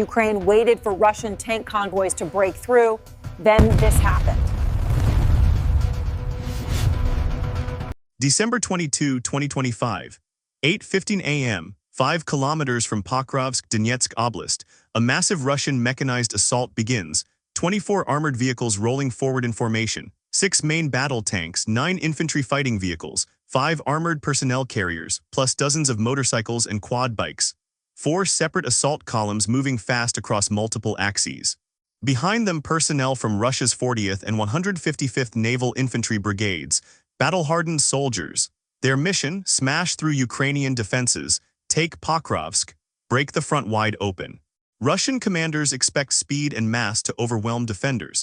Ukraine waited for Russian tank convoys to break through. Then this happened. December 22, 2025, 8:15 a.m., 5 kilometers from Pokrovsk, Donetsk Oblast, a massive Russian mechanized assault begins, 24 armored vehicles rolling forward in formation, 6 main battle tanks, 9 infantry fighting vehicles, 5 armored personnel carriers, plus dozens of motorcycles and quad bikes, 4 separate assault columns moving fast across multiple axes. Behind them, personnel from Russia's 40th and 155th Naval Infantry Brigades, battle-hardened soldiers. Their mission: smash through Ukrainian defenses, take Pokrovsk, break the front wide open. Russian commanders expect speed and mass to overwhelm defenders.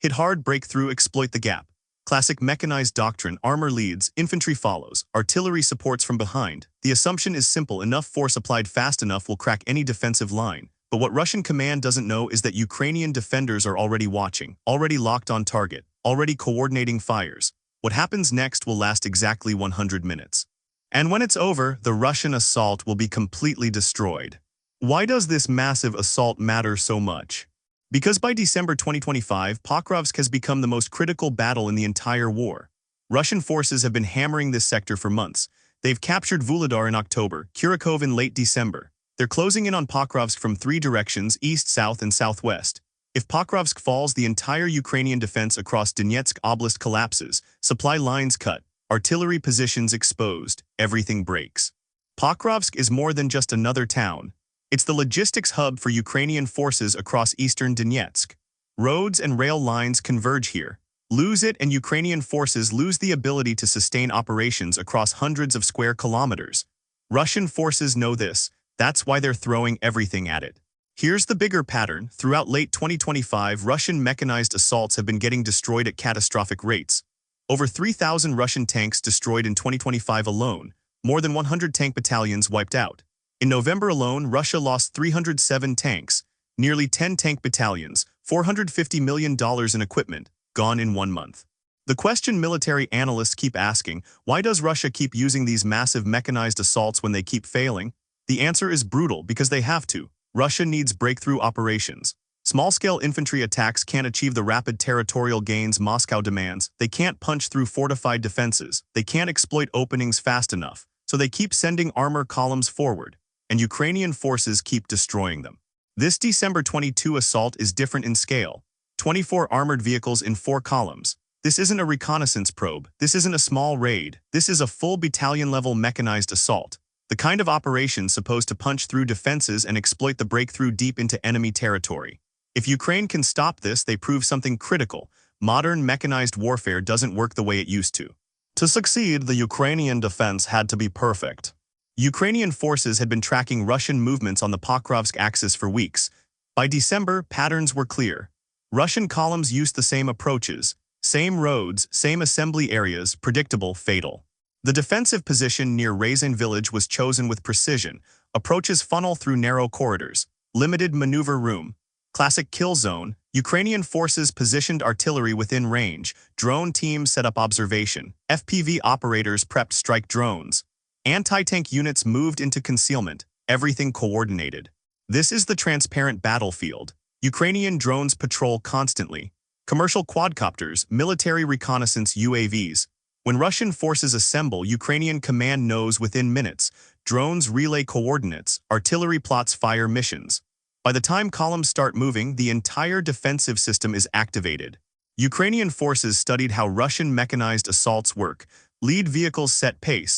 Hit hard, break through, exploit the gap. Classic mechanized doctrine: armor leads, infantry follows, artillery supports from behind. The assumption is simple: enough force applied fast enough will crack any defensive line. But what Russian command doesn't know is that Ukrainian defenders are already watching, already locked on target, already coordinating fires. What happens next will last exactly 100 minutes. And when it's over, the Russian assault will be completely destroyed. Why does this massive assault matter so much? Because by December 2025, Pokrovsk has become the most critical battle in the entire war. Russian forces have been hammering this sector for months. They've captured Vuhledar in October, Kurikov in late December. They're closing in on Pokrovsk from 3 directions: east, south, and southwest. If Pokrovsk falls, the entire Ukrainian defense across Donetsk Oblast collapses, supply lines cut, artillery positions exposed, everything breaks. Pokrovsk is more than just another town. It's the logistics hub for Ukrainian forces across eastern Donetsk. Roads and rail lines converge here. Lose it and Ukrainian forces lose the ability to sustain operations across hundreds of square kilometers. Russian forces know this. That's why they're throwing everything at it. Here's the bigger pattern. Throughout late 2025, Russian mechanized assaults have been getting destroyed at catastrophic rates. Over 3,000 Russian tanks destroyed in 2025 alone, more than 100 tank battalions wiped out. In November alone, Russia lost 307 tanks, nearly 10 tank battalions, $450 million in equipment, gone in 1 month. The question military analysts keep asking: why does Russia keep using these massive mechanized assaults when they keep failing? The answer is brutal: because they have to. Russia needs breakthrough operations. Small-scale infantry attacks can't achieve the rapid territorial gains Moscow demands. They can't punch through fortified defenses. They can't exploit openings fast enough. So they keep sending armor columns forward, and Ukrainian forces keep destroying them. This December 22 assault is different in scale. 24 armored vehicles in 4 columns. This isn't a reconnaissance probe. This isn't a small raid. This is a full battalion-level mechanized assault. The kind of operation supposed to punch through defenses and exploit the breakthrough deep into enemy territory. If Ukraine can stop this, they prove something critical: modern mechanized warfare doesn't work the way it used to. To succeed, the Ukrainian defense had to be perfect. Ukrainian forces had been tracking Russian movements on the Pokrovsk axis for weeks. By December, patterns were clear. Russian columns used the same approaches, same roads, same assembly areas, predictable, fatal. The defensive position near Ryazan village was chosen with precision. Approaches funnel through narrow corridors, limited maneuver room. Classic kill zone. Ukrainian forces positioned artillery within range. Drone teams set up observation. FPV operators prepped strike drones. Anti-tank units moved into concealment. Everything coordinated. This is the transparent battlefield. Ukrainian drones patrol constantly. Commercial quadcopters, military reconnaissance UAVs. When Russian forces assemble, Ukrainian command knows within minutes. Drones relay coordinates, artillery plots fire missions. By the time columns start moving, the entire defensive system is activated. Ukrainian forces studied how Russian mechanized assaults work. Lead vehicles set pace.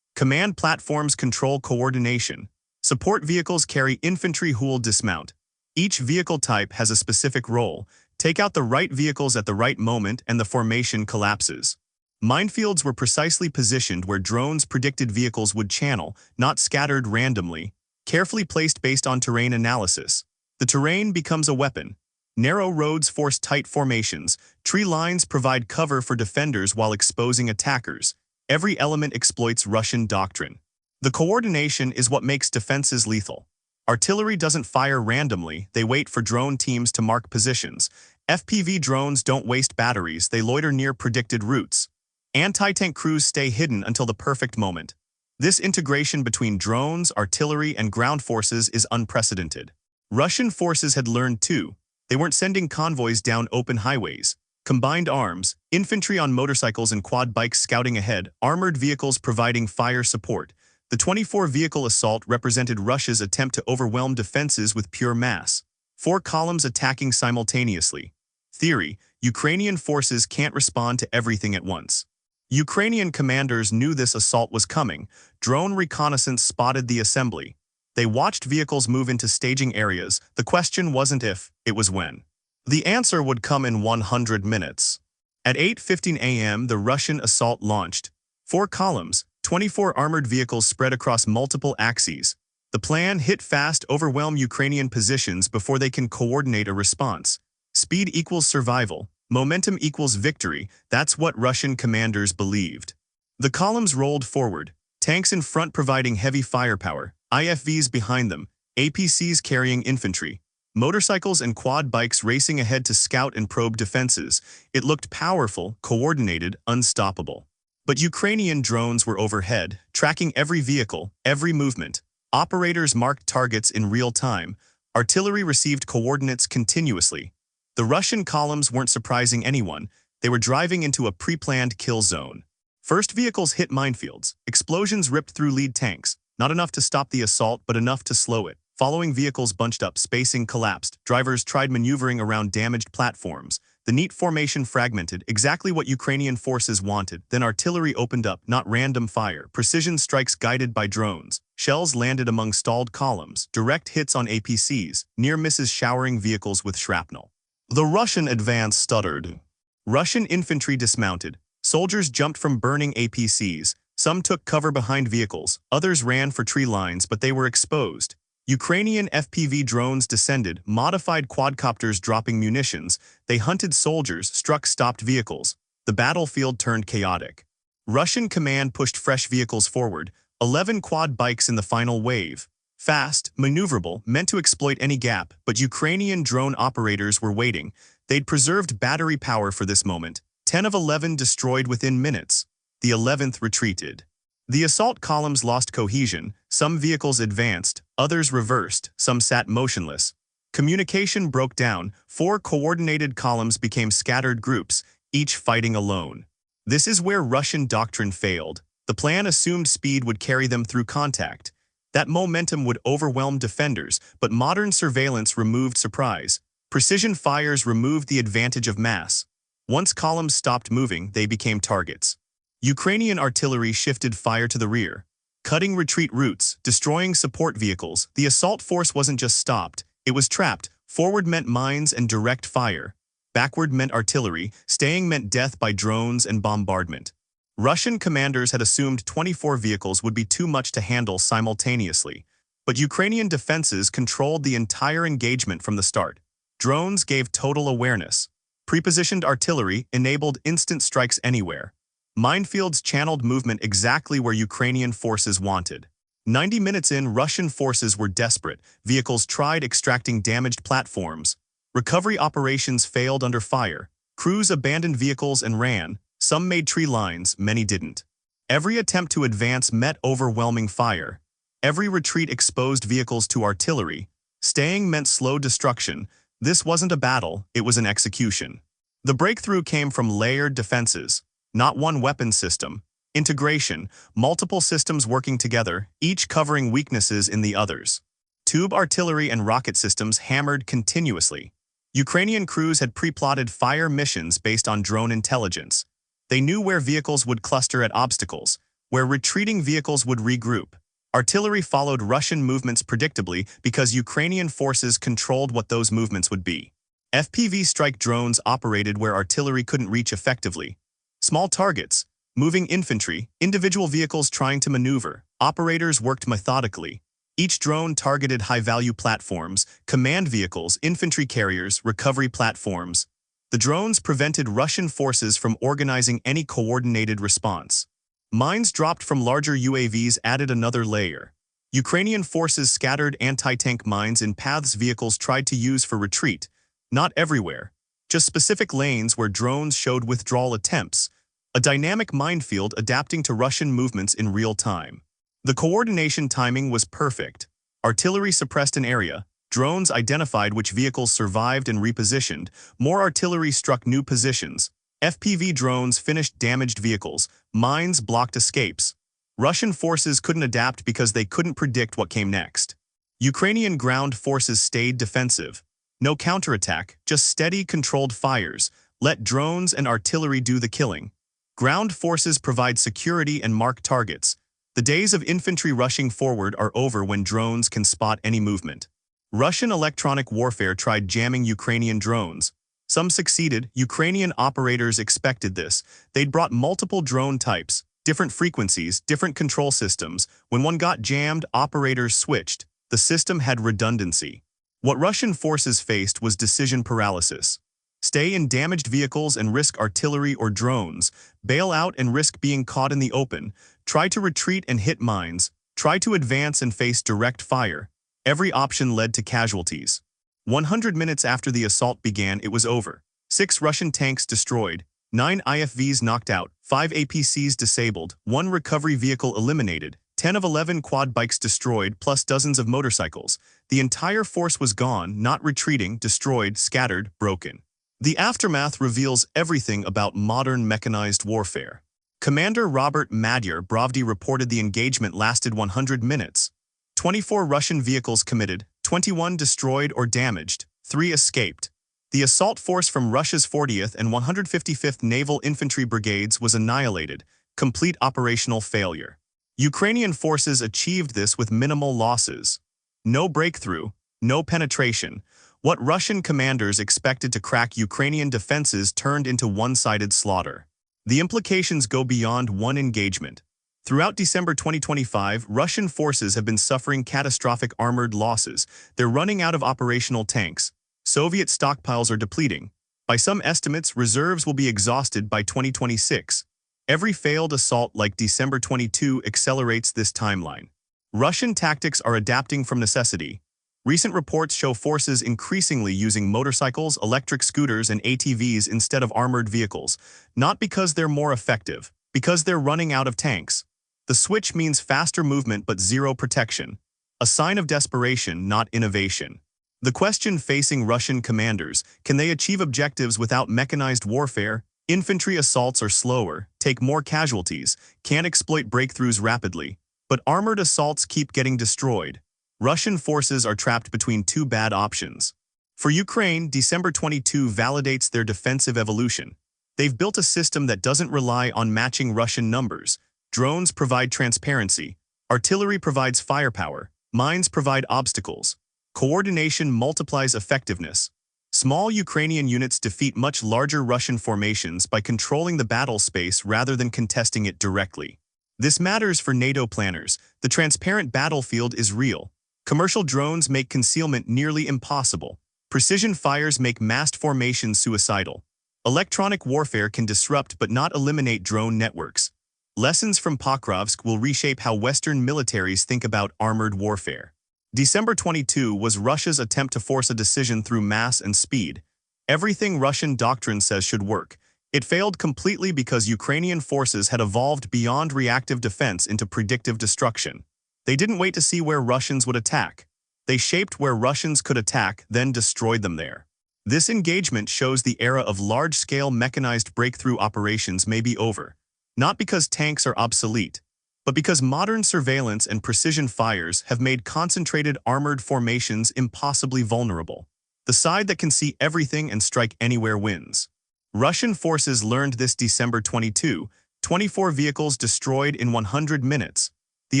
Command platforms control coordination. Support vehicles carry infantry who will dismount. Each vehicle type has a specific role. Take out the right vehicles at the right moment and the formation collapses. Minefields were precisely positioned where drones predicted vehicles would channel, not scattered randomly, carefully placed based on terrain analysis. The terrain becomes a weapon. Narrow roads force tight formations. Tree lines provide cover for defenders while exposing attackers. Every element exploits Russian doctrine. The coordination is what makes defenses lethal. Artillery doesn't fire randomly. They wait for drone teams to mark positions. FPV drones don't waste batteries. They loiter near predicted routes. Anti-tank crews stay hidden until the perfect moment. This integration between drones, artillery, and ground forces is unprecedented. Russian forces had learned too. They weren't sending convoys down open highways. Combined arms, infantry on motorcycles and quad bikes scouting ahead, armored vehicles providing fire support. The 24-vehicle assault represented Russia's attempt to overwhelm defenses with pure mass. 4 columns attacking simultaneously. Theory: Ukrainian forces can't respond to everything at once. Ukrainian commanders knew this assault was coming. Drone reconnaissance spotted the assembly. They watched vehicles move into staging areas. The question wasn't if, it was when. The answer would come in 100 minutes. At 8:15 a.m., the Russian assault launched. 4 columns, 24 armored vehicles spread across multiple axes. The plan: hit fast, overwhelm Ukrainian positions before they can coordinate a response. Speed equals survival. Momentum equals victory. That's what Russian commanders believed. The columns rolled forward, tanks in front providing heavy firepower, IFVs behind them, APCs carrying infantry. Motorcycles and quad bikes racing ahead to scout and probe defenses. It looked powerful, coordinated, unstoppable. But Ukrainian drones were overhead, tracking every vehicle, every movement. Operators marked targets in real time. Artillery received coordinates continuously. The Russian columns weren't surprising anyone. They were driving into a pre-planned kill zone. First vehicles hit minefields. Explosions ripped through lead tanks. Not enough to stop the assault, but enough to slow it. Following vehicles bunched up, spacing collapsed. Drivers tried maneuvering around damaged platforms. The neat formation fragmented, exactly what Ukrainian forces wanted. Then artillery opened up, not random fire. Precision strikes guided by drones. Shells landed among stalled columns. Direct hits on APCs. Near misses showering vehicles with shrapnel. The Russian advance stuttered. Russian infantry dismounted. Soldiers jumped from burning APCs. Some took cover behind vehicles. Others ran for tree lines, but they were exposed. Ukrainian FPV drones descended, modified quadcopters dropping munitions. They hunted soldiers, struck stopped vehicles. The battlefield turned chaotic. Russian command pushed fresh vehicles forward, 11 quad bikes in the final wave. Fast, maneuverable, meant to exploit any gap, but Ukrainian drone operators were waiting. They'd preserved battery power for this moment. 10 of 11 destroyed within minutes. The 11th retreated. The assault columns lost cohesion. Some vehicles advanced, others reversed, some sat motionless. Communication broke down. 4 coordinated columns became scattered groups, each fighting alone. This is where Russian doctrine failed. The plan assumed speed would carry them through contact. That momentum would overwhelm defenders, but modern surveillance removed surprise. Precision fires removed the advantage of mass. Once columns stopped moving, they became targets. Ukrainian artillery shifted fire to the rear, cutting retreat routes, destroying support vehicles. The assault force wasn't just stopped, it was trapped. Forward meant mines and direct fire. Backward meant artillery. Staying meant death by drones and bombardment. Russian commanders had assumed 24 vehicles would be too much to handle simultaneously. But Ukrainian defenses controlled the entire engagement from the start. Drones gave total awareness. Prepositioned artillery enabled instant strikes anywhere. Minefields channeled movement exactly where Ukrainian forces wanted. 90 minutes in, Russian forces were desperate. Vehicles tried extracting damaged platforms. Recovery operations failed under fire. Crews abandoned vehicles and ran. Some made tree lines, many didn't. Every attempt to advance met overwhelming fire. Every retreat exposed vehicles to artillery. Staying meant slow destruction. This wasn't a battle, it was an execution. The breakthrough came from layered defenses. Not one weapon system. Integration, multiple systems working together, each covering weaknesses in the others. Tube artillery and rocket systems hammered continuously. Ukrainian crews had pre-plotted fire missions based on drone intelligence. They knew where vehicles would cluster at obstacles, where retreating vehicles would regroup. Artillery followed Russian movements predictably because Ukrainian forces controlled what those movements would be. FPV strike drones operated where artillery couldn't reach effectively. Small targets, moving infantry, individual vehicles trying to maneuver. Operators worked methodically. Each drone targeted high-value platforms, command vehicles, infantry carriers, recovery platforms. The drones prevented Russian forces from organizing any coordinated response. Mines dropped from larger UAVs added another layer. Ukrainian forces scattered anti-tank mines in paths vehicles tried to use for retreat. Not everywhere, just specific lanes where drones showed withdrawal attempts. A dynamic minefield adapting to Russian movements in real time. The coordination timing was perfect. Artillery suppressed an area, Drones identified which vehicles survived and repositioned. More artillery struck new positions. FPV drones finished damaged vehicles. Mines blocked escapes. Russian forces couldn't adapt because they couldn't predict what came next. Ukrainian ground forces stayed defensive. No counterattack, just steady, controlled fires. Let drones and artillery do the killing. Ground forces provide security and mark targets. The days of infantry rushing forward are over when drones can spot any movement. Russian electronic warfare tried jamming Ukrainian drones. Some succeeded. Ukrainian operators expected this. They'd brought multiple drone types, different frequencies, different control systems. When one got jammed, operators switched. The system had redundancy. What Russian forces faced was decision paralysis. Stay in damaged vehicles and risk artillery or drones. Bail out and risk being caught in the open. Try to retreat and hit mines. Try to advance and face direct fire. Every option led to casualties. 100 minutes after the assault began, it was over. 6 Russian tanks destroyed, 9 IFVs knocked out, 5 APCs disabled, 1 recovery vehicle eliminated, 10 of 11 quad bikes destroyed, plus dozens of motorcycles. The entire force was gone, not retreating, destroyed, scattered, broken. The aftermath reveals everything about modern mechanized warfare. Commander Robert Madyer Brovdy reported the engagement lasted 100 minutes. 24 Russian vehicles committed, 21 destroyed or damaged, 3 escaped. The assault force from Russia's 40th and 155th Naval Infantry Brigades was annihilated, complete operational failure. Ukrainian forces achieved this with minimal losses. No breakthrough, no penetration. What Russian commanders expected to crack Ukrainian defenses turned into one-sided slaughter. The implications go beyond one engagement. Throughout December 2025, Russian forces have been suffering catastrophic armored losses. They're running out of operational tanks. Soviet stockpiles are depleting. By some estimates, reserves will be exhausted by 2026. Every failed assault like December 22 accelerates this timeline. Russian tactics are adapting from necessity. Recent reports show forces increasingly using motorcycles, electric scooters, and ATVs instead of armored vehicles, not because they're more effective, because they're running out of tanks. The switch means faster movement but zero protection, a sign of desperation, not innovation. The question facing Russian commanders: can they achieve objectives without mechanized warfare? Infantry assaults are slower, take more casualties, can't exploit breakthroughs rapidly, but armored assaults keep getting destroyed. Russian forces are trapped between two bad options. For Ukraine, December 22 validates their defensive evolution. They've built a system that doesn't rely on matching Russian numbers. Drones provide transparency, artillery provides firepower, mines provide obstacles. Coordination multiplies effectiveness. Small Ukrainian units defeat much larger Russian formations by controlling the battle space rather than contesting it directly. This matters for NATO planners. The transparent battlefield is real. Commercial drones make concealment nearly impossible. Precision fires make massed formations suicidal. Electronic warfare can disrupt but not eliminate drone networks. Lessons from Pokrovsk will reshape how Western militaries think about armored warfare. December 22 was Russia's attempt to force a decision through mass and speed. Everything Russian doctrine says should work. It failed completely because Ukrainian forces had evolved beyond reactive defense into predictive destruction. They didn't wait to see where Russians would attack. They shaped where Russians could attack, then destroyed them there. This engagement shows the era of large-scale mechanized breakthrough operations may be over. Not because tanks are obsolete, but because modern surveillance and precision fires have made concentrated armored formations impossibly vulnerable. The side that can see everything and strike anywhere wins. Russian forces learned this December 22, 24 vehicles destroyed in 100 minutes. The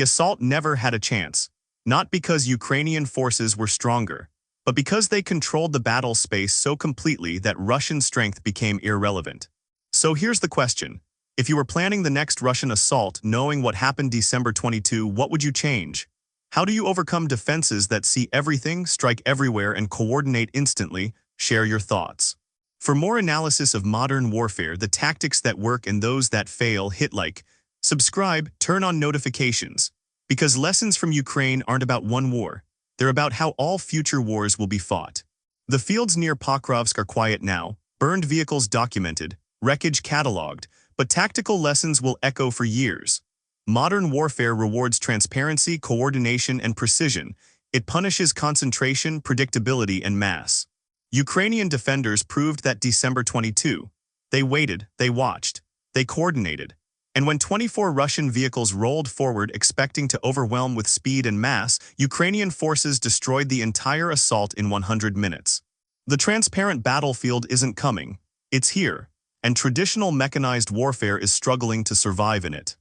assault never had a chance, not because Ukrainian forces were stronger, but because they controlled the battle space so completely that Russian strength became irrelevant. So here's the question. If you were planning the next Russian assault, knowing what happened December 22, what would you change? How do you overcome defenses that see everything, strike everywhere, and coordinate instantly? Share your thoughts. For more analysis of modern warfare, the tactics that work and those that fail, hit like, subscribe, turn on notifications. Because lessons from Ukraine aren't about one war. They're about how all future wars will be fought. The fields near Pokrovsk are quiet now, burned vehicles documented, wreckage cataloged, but tactical lessons will echo for years. Modern warfare rewards transparency, coordination, and precision. It punishes concentration, predictability, and mass. Ukrainian defenders proved that December 22. They waited, they watched, they coordinated. And when 24 Russian vehicles rolled forward expecting to overwhelm with speed and mass, Ukrainian forces destroyed the entire assault in 100 minutes. The transparent battlefield isn't coming. It's here, and traditional mechanized warfare is struggling to survive in it.